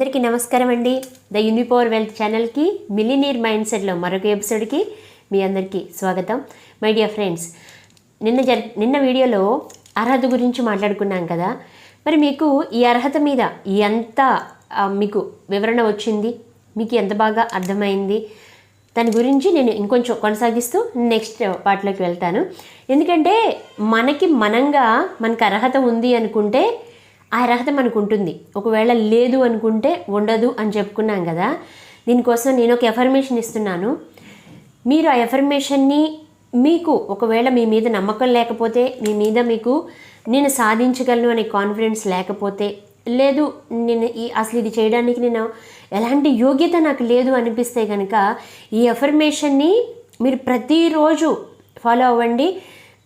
అందరికీ నమస్కారం అండి. ద యూనిపవర్ వెల్త్ ఛానల్కి మిలినీర్ మైండ్ సెట్లో మరొక ఎపిసోడ్కి మీ అందరికీ స్వాగతం. మై డియర్ ఫ్రెండ్స్, నిన్న వీడియోలో అర్హత గురించి మాట్లాడుకున్నాం కదా. మరి మీకు ఈ అర్హత మీద ఎంత మీకు వివరణ వచ్చింది, మీకు ఎంత బాగా అర్థమైంది, దాని గురించి నేను ఇంకొంచెం కొనసాగిస్తూ నెక్స్ట్ పార్ట్లోకి వెళ్తాను. ఎందుకంటే మనకు అర్హత ఉంది అనుకుంటే ఆ అర్హత మనకు ఉంటుంది, ఒకవేళ లేదు అనుకుంటే ఉండదు అని చెప్పుకున్నాం కదా. దీనికోసం నేను ఒక ఎఫర్మేషన్ ఇస్తున్నాను. మీరు ఆ ఎఫర్మేషన్ని మీకు ఒకవేళ మీ మీద నమ్మకం లేకపోతే, మీ మీద మీకు నేను సాధించగలను అనే కాన్ఫిడెన్స్ లేకపోతే, లేదు నేను అసలు ఇది చేయడానికి నేను ఎలాంటి యోగ్యత నాకు లేదు అనిపిస్తే కనుక ఈ ఎఫర్మేషన్ని మీరు ప్రతిరోజు ఫాలో అవ్వండి.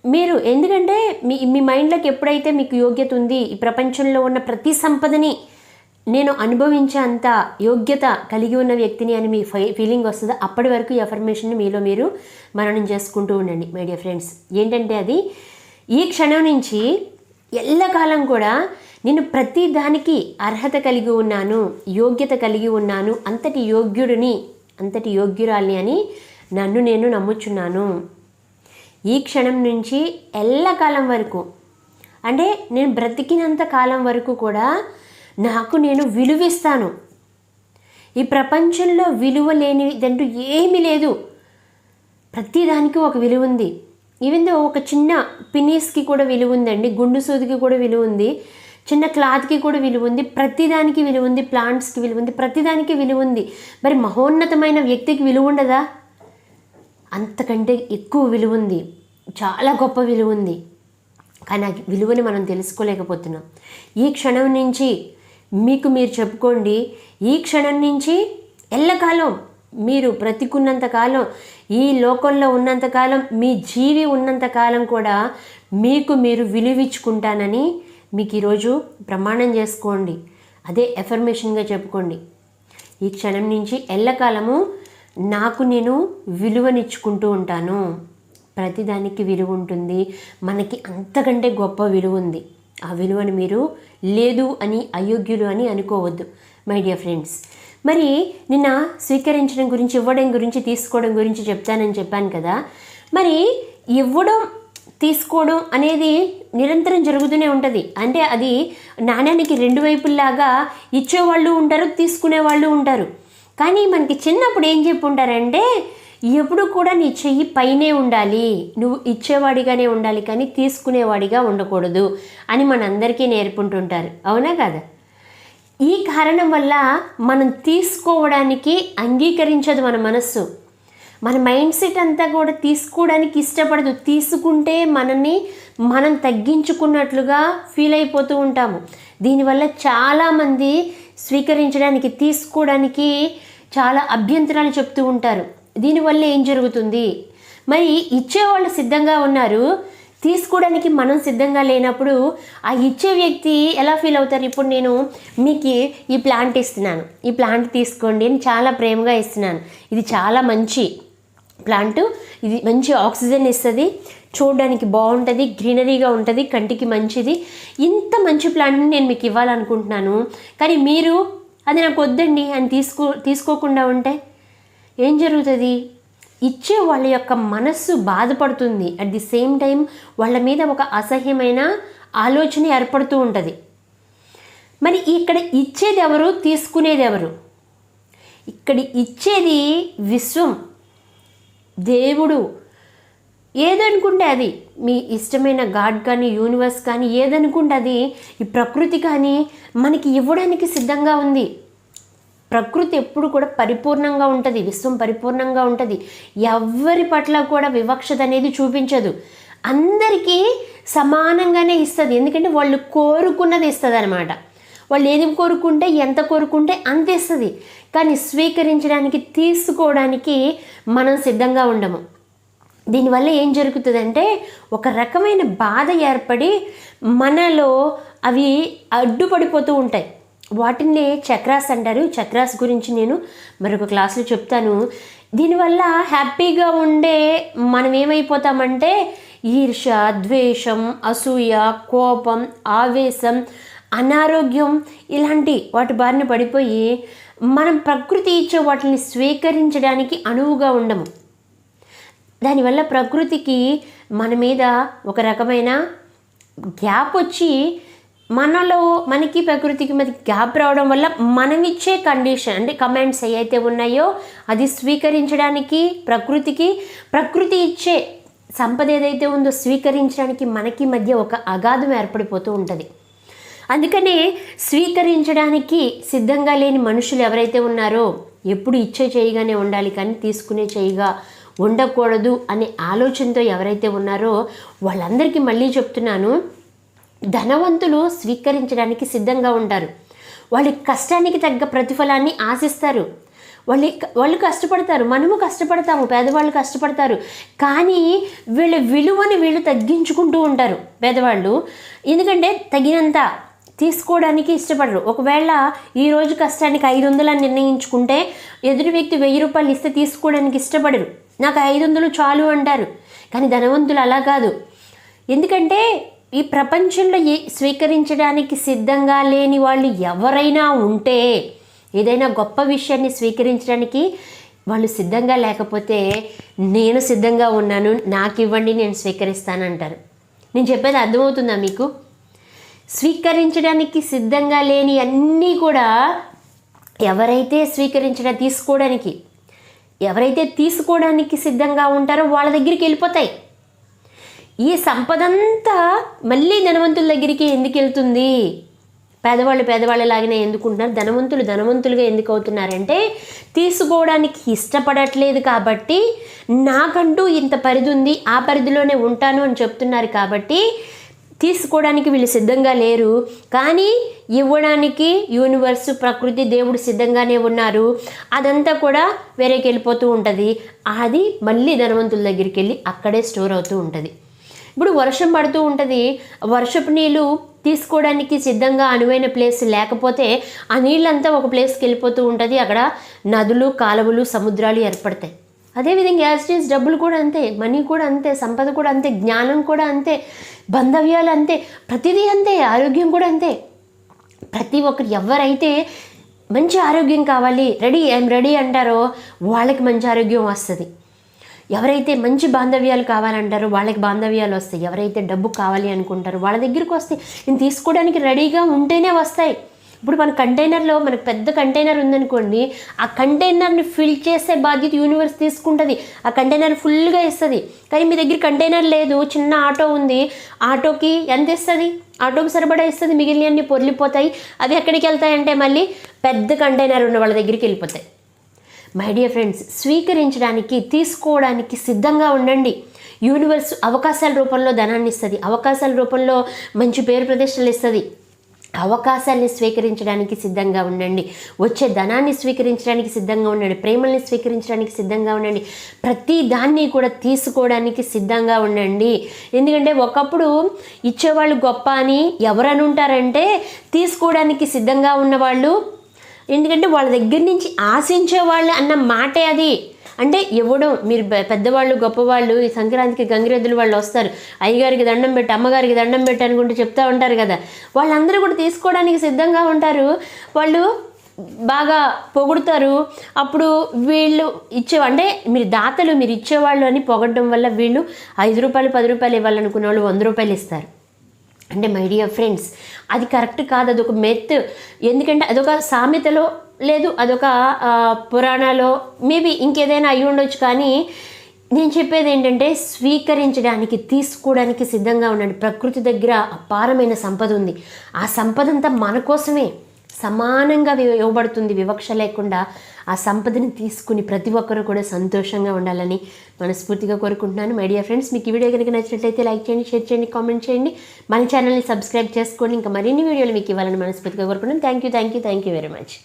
మీరు ఎందుకంటే మీ మైండ్లోకి ఎప్పుడైతే మీకు యోగ్యత ఉంది, ఈ ప్రపంచంలో ఉన్న ప్రతి సంపదని నేను అనుభవించే అంత యోగ్యత కలిగి ఉన్న వ్యక్తిని అని మీ ఫీలింగ్ వస్తుందో అప్పటి వరకు ఈ అఫర్మేషన్ని మీలో మీరు మననం చేసుకుంటూ ఉండండి. మై డియర్ ఫ్రెండ్స్, ఏంటంటే అది ఈ క్షణం నుంచి ఎల్లకాలం కూడా నేను ప్రతి దానికి అర్హత కలిగి ఉన్నాను, యోగ్యత కలిగి ఉన్నాను, అంతటి యోగ్యుడిని, అంతటి యోగ్యురాలిని అని నన్ను నేను నమ్ముచున్నాను. ఈ క్షణం నుంచి ఎల్లకాలం వరకు, అంటే నేను బ్రతికినంత కాలం వరకు కూడా నాకు నేను విలువిస్తాను. ఈ ప్రపంచంలో విలువ లేనిదంటూ ఏమీ లేదు. ప్రతిదానికి ఒక విలువ ఉంది. ఈవెన్ ఒక చిన్న పినీస్కి కూడా విలువ ఉందండి, గుండు సూదికి కూడా విలువ ఉంది, చిన్న క్లాత్కి కూడా విలువ ఉంది, ప్రతిదానికి విలువ ఉంది, ప్లాంట్స్కి విలువ ఉంది, ప్రతిదానికి విలువ ఉంది. మరి మహోన్నతమైన వ్యక్తికి విలువ ఉండదా? అంతకంటే ఎక్కువ విలువ ఉంది, చాలా గొప్ప విలువ ఉంది. కానీ ఆ విలువని మనం తెలుసుకోలేకపోతున్నాం. ఈ క్షణం నుంచి మీకు మీరు చెప్పుకోండి, ఈ క్షణం నుంచి ఎల్లకాలం మీరు బ్రతికున్నంతకాలం, ఈ లోకంలో ఉన్నంతకాలం, మీ జీవి ఉన్నంతకాలం కూడా మీకు మీరు విలువించుకుంటానని మీకు ఈరోజు ప్రమాణం చేసుకోండి. అదే ఎఫర్మేషన్గా చెప్పుకోండి. ఈ క్షణం నుంచి ఎల్లకాలము నాకు నేను విలువనిచ్చుకుంటూ ఉంటాను. ప్రతిదానికి విలువ ఉంటుంది, మనకి అంతకంటే గొప్ప విలువ ఉంది. ఆ విలువను మీరు లేదు అని, అయోగ్యులు అని అనుకోవద్దు మై డియర్ ఫ్రెండ్స్. మరి నిన్న స్వీకరించడం గురించి, ఇవ్వడం గురించి, తీసుకోవడం గురించి చెప్తానని చెప్పాను కదా. మరి ఇవ్వడం తీసుకోవడం అనేది నిరంతరం జరుగుతూనే ఉంటుంది. అంటే అది నాణ్యానికి రెండు వైపుల్లాగా ఇచ్చేవాళ్ళు ఉంటారు, తీసుకునే వాళ్ళు ఉంటారు. కానీ మనకి చిన్నప్పుడు ఏం చెప్పి ఉంటారంటే, ఎప్పుడు కూడా నీ చెయ్యి పైనే ఉండాలి, నువ్వు ఇచ్చేవాడిగానే ఉండాలి, కానీ తీసుకునేవాడిగా ఉండకూడదు అని మనందరికీ నేర్పుంటుంటారు. అవునా కదా? ఈ కారణం వల్ల మనం తీసుకోవడానికి అంగీకరించదు మన మనస్సు. మన మైండ్ సెట్ అంతా కూడా తీసుకోవడానికి ఇష్టపడదు. తీసుకుంటే మనల్ని మనం తగ్గించుకున్నట్లుగా ఫీల్ అయిపోతూ ఉంటాము. దీనివల్ల చాలామంది స్వీకరించడానికి, తీసుకోవడానికి చాలా అభ్యంతరాలు చెప్తూ ఉంటారు. దీనివల్ల ఏం జరుగుతుంది? మరి ఇచ్చేవాళ్ళు సిద్ధంగా ఉన్నారు, తీసుకోవడానికి మనం సిద్ధంగా లేనప్పుడు ఆ ఇచ్చే వ్యక్తి ఎలా ఫీల్ అవుతారు? ఇప్పుడు నేను మీకు ఈ ప్లాంట్ ఇస్తున్నాను, ఈ ప్లాంట్ తీసుకోండి అని చాలా ప్రేమగా ఇస్తున్నాను. ఇది చాలా మంచి ప్లాంట్, ఇది మంచి ఆక్సిజన్ ఇస్తుంది, చూడడానికి బాగుంటుంది, గ్రీనరీగా ఉంటుంది, కంటికి మంచిది, ఇంత మంచి ప్లాంట్ని నేను మీకు ఇవ్వాలనుకుంటున్నాను. కానీ మీరు అది నాకు వద్దండి అని తీసుకోకుండా ఉంటే ఏం జరుగుతుంది? ఇచ్చే వాళ్ళ యొక్క మనస్సు బాధపడుతుంది. అట్ ది సేమ్ టైం వాళ్ళ మీద ఒక అసహ్యమైన ఆలోచన ఏర్పడుతూ ఉంటుంది. మరి ఇక్కడ ఇచ్చేది ఎవరు, తీసుకునేది ఎవరు? ఇక్కడ ఇచ్చేది విశ్వం, దేవుడు. ఏదనుకుంటే అది, మీ ఇష్టమైన గాడ్ కానీ, యూనివర్స్ కానీ, ఏదనుకుంటే అది, ఈ ప్రకృతి కానీ మనకి ఇవ్వడానికి సిద్ధంగా ఉంది. ప్రకృతి ఎప్పుడు కూడా పరిపూర్ణంగా ఉంటుంది, విశ్వం పరిపూర్ణంగా ఉంటుంది. ఎవరి పట్ల కూడా వివక్షత అనేది చూపించదు, అందరికీ సమానంగానే ఇస్తుంది. ఎందుకంటే వాళ్ళు కోరుకున్నది ఇస్తుంది అనమాట. వాళ్ళు ఏది కోరుకుంటే, ఎంత కోరుకుంటే అంత ఇస్తుంది. కానీ స్వీకరించడానికి, తీసుకోవడానికి మనం సిద్ధంగా ఉండము. దీనివల్ల ఏం జరుగుతుందంటే ఒక రకమైన బాధ ఏర్పడి మనలో అవి అడ్డుపడిపోతూ ఉంటాయి. వాటిని చక్రాస్ అంటారు. చక్రాస్ గురించి నేను మరొక క్లాసులో చెప్తాను. దీనివల్ల హ్యాపీగా ఉండే మనం ఏమైపోతామంటే ఈర్ష్య, ద్వేషం, అసూయ, కోపం, ఆవేశం అనారోగ్యం ఇలాంటి వాటి బారిన పడిపోయి మనం ప్రకృతి ఇచ్చే వాటిని స్వీకరించడానికి అనువుగా ఉండము. దానివల్ల ప్రకృతికి మన మీద ఒక రకమైన గ్యాప్ వచ్చి మనకి ప్రకృతికి మధ్య గ్యాప్ రావడం వల్ల మనం ఇచ్చే కండిషన్ అంటే కమెంట్స్ ఏవైతే ఉన్నాయో అది స్వీకరించడానికి ప్రకృతి ఇచ్చే సంపద ఏదైతే ఉందో స్వీకరించడానికి మనకి మధ్య ఒక అగాధం ఏర్పడిపోతూ ఉంటుంది. అందుకనే స్వీకరించడానికి సిద్ధంగా లేని మనుషులు ఎవరైతే ఉన్నారో ఎప్పుడు ఇచ్చే చేయగానే ఉండాలి కానీ తీసుకునే చేయగా ఉండకూడదు అనే ఆలోచనతో ఎవరైతే ఉన్నారో వాళ్ళందరికీ మళ్ళీ చెప్తున్నాను, ధనవంతులు స్వీకరించడానికి సిద్ధంగా ఉంటారు. వాళ్ళ కష్టానికి తగ్గ ప్రతిఫలాన్ని ఆశిస్తారు. వాళ్ళు కష్టపడతారు, మనము కష్టపడతాము, పేదవాళ్ళు కష్టపడతారు. కానీ వీళ్ళ విలువని వీళ్ళు తగ్గించుకుంటూ ఉంటారు పేదవాళ్ళు. ఎందుకంటే తగినంత తీసుకోవడానికి ఇష్టపడరు. ఒకవేళ ఈరోజు కష్టానికి 500 అని నిర్ణయించుకుంటే ఎదుటి వ్యక్తి 1000 రూపాయలు ఇస్తే తీసుకోవడానికి ఇష్టపడరు. నాకు 500 చాలు అంటారు. కానీ ధనవంతులు అలా కాదు. ఎందుకంటే ఈ ప్రపంచంలో స్వీకరించడానికి సిద్ధంగా లేని వాళ్ళు ఎవరైనా ఉంటే, ఏదైనా గొప్ప విషయాన్ని స్వీకరించడానికి వాళ్ళు సిద్ధంగా లేకపోతే నేను సిద్ధంగా ఉన్నాను, నాకు ఇవ్వండి, నేను స్వీకరిస్తానంటారు. నేను చెప్పేది అర్థమవుతుందా మీకు? స్వీకరించడానికి సిద్ధంగా లేని అన్నీ కూడా ఎవరైతే తీసుకోవడానికి సిద్ధంగా ఉంటారో వాళ్ళ దగ్గరికి వెళ్ళిపోతాయి. ఈ సంపదంతా మళ్ళీ ధనవంతుల దగ్గరికి ఎందుకు వెళ్తుంది? పేదవాళ్ళలాగానే ఎందుకుంటున్నారు? ధనవంతులుగా ఎందుకు అవుతున్నారంటే తీసుకోవడానికి ఇష్టపడట్లేదు కాబట్టి, నాకంటూ ఇంత పరిధి ఉంది, ఆ పరిధిలోనే ఉంటాను అని చెప్తున్నారు కాబట్టి తీసుకోవడానికి వీళ్ళు సిద్ధంగా లేరు. కానీ ఇవ్వడానికి యూనివర్సు, ప్రకృతి, దేవుడు సిద్ధంగానే ఉన్నారు. అదంతా కూడా వేరేకి వెళ్ళిపోతూ ఉంటుంది. అది మళ్ళీ ధనవంతుల దగ్గరికి వెళ్ళి అక్కడే స్టోర్ అవుతూ ఉంటుంది. ఇప్పుడు వర్షం పడుతూ ఉంటుంది. వర్షపు నీళ్ళు తీసుకోవడానికి సిద్ధంగా అనువైన ప్లేస్ లేకపోతే ఆ నీళ్ళంతా ఒక ప్లేస్కి వెళ్ళిపోతూ ఉంటుంది. అక్కడ నదులు, కాలువలు, సముద్రాలు ఏర్పడతాయి. అదేవిధంగా యాజిటీస్ డబ్బులు కూడా అంతే, మనీ కూడా అంతే, సంపద కూడా అంతే, జ్ఞానం కూడా అంతే, బంధవ్యాలు అంతే, ప్రతిదీ అంతే, ఆరోగ్యం కూడా అంతే. ప్రతి ఒక్కరు ఎవరైతే మంచి ఆరోగ్యం కావాలి, ఐఎమ్ రెడీ అంటారో వాళ్ళకి మంచి ఆరోగ్యం వస్తుంది. ఎవరైతే మంచి బాంధవ్యాలు కావాలంటారో వాళ్ళకి బాంధవ్యాలు వస్తాయి. ఎవరైతే డబ్బు కావాలి అనుకుంటారో వాళ్ళ దగ్గరికి వస్తాయి. నేను తీసుకోవడానికి రెడీగా ఉంటేనే వస్తాయి. ఇప్పుడు మన కంటైనర్లో మనకు పెద్ద కంటైనర్ ఉందనుకోండి, ఆ కంటైనర్ని ఫిల్ చేసే బాధ్యత యూనివర్స్ తీసుకుంటుంది. ఆ కంటైనర్ ఫుల్గా ఇస్తుంది. కానీ మీ దగ్గర కంటైనర్ లేదు, చిన్న ఆటో ఉంది, ఆటోకి ఎంత ఇస్తుంది? ఆటోకి సరిపడా ఇస్తుంది, మిగిలినవన్నీ పొర్లిపోతాయి. అవి ఎక్కడికి వెళ్తాయంటే మళ్ళీ పెద్ద కంటైనర్ ఉన్న వాళ్ళ దగ్గరికి వెళ్ళిపోతాయి. మై డియర్ ఫ్రెండ్స్, స్వీకరించడానికి, తీసుకోవడానికి సిద్ధంగా ఉండండి. యూనివర్స్ అవకాశాల రూపంలో ధనాన్ని ఇస్తుంది, అవకాశాల రూపంలో మంచి పేరు ప్రతిష్టలు ఇస్తుంది. అవకాశాన్ని స్వీకరించడానికి సిద్ధంగా ఉండండి. వచ్చే ధనాన్ని స్వీకరించడానికి సిద్ధంగా ఉండండి. ప్రేమల్ని స్వీకరించడానికి సిద్ధంగా ఉండండి. ప్రతి దాన్ని కూడా తీసుకోవడానికి సిద్ధంగా ఉండండి. ఎందుకంటే ఒకప్పుడు ఇచ్చేవాళ్ళు గొప్ప అని ఎవరని ఉంటారంటే తీసుకోవడానికి సిద్ధంగా ఉన్నవాళ్ళు. ఎందుకంటే వాళ్ళ దగ్గర నుంచి ఆశించేవాళ్ళు అన్న మాటే అది. అంటే ఇవ్వడం, మీరు పెద్దవాళ్ళు, గొప్పవాళ్ళు ఈ సంక్రాంతికి గంగిరెద్దులు వాళ్ళు వస్తారు, అయ్యగారికి దండం పెట్టి, అమ్మగారికి దండం పెట్టి అనుకుంటూ చెప్తూ ఉంటారు కదా, వాళ్ళందరూ కూడా తీసుకోవడానికి సిద్ధంగా ఉంటారు. వాళ్ళు బాగా పొగుడుతారు. అప్పుడు వీళ్ళు అంటే మీరు దాతలు, మీరు ఇచ్చేవాళ్ళు అని పొగడడం వల్ల వీళ్ళు 5 రూపాయలు 10 రూపాయలు ఇవ్వాలనుకునే వాళ్ళు 100 రూపాయలు ఇస్తారు. అంటే మై డియర్ ఫ్రెండ్స్, అది కరెక్ట్ కాదు, అదొక మెత్. ఎందుకంటే అదొక సామెతలో లేదు, అదొక పురాణాలో మేబీ ఇంకేదైనా అయి ఉండొచ్చు. కానీ నేను చెప్పేది ఏంటంటే స్వీకరించడానికి, తీసుకోవడానికి సిద్ధంగా ఉండండి. ప్రకృతి దగ్గర అపారమైన సంపద ఉంది. ఆ సంపద అంతా మన కోసమే సమానంగా ఇవ్వబడుతుంది, వివక్ష లేకుండా. ఆ సంపదని తీసుకుని ప్రతి ఒక్కరూ కూడా సంతోషంగా ఉండాలని మనస్ఫూర్తిగా కోరుకుంటున్నాను. మై డియర్ ఫ్రెండ్స్, మీకు ఈ వీడియో కనుక నచ్చినట్లయితే లైక్ చేయండి, షేర్ చేయండి, కామెంట్ చేయండి. మన ఛానల్ని సబ్స్క్రైబ్ చేసుకోండి. ఇంకా మరిన్ని వీడియోలు మీకు ఇవ్వాలని మనస్ఫూర్తిగా కోరుకుంటున్నాను. Thank you very much.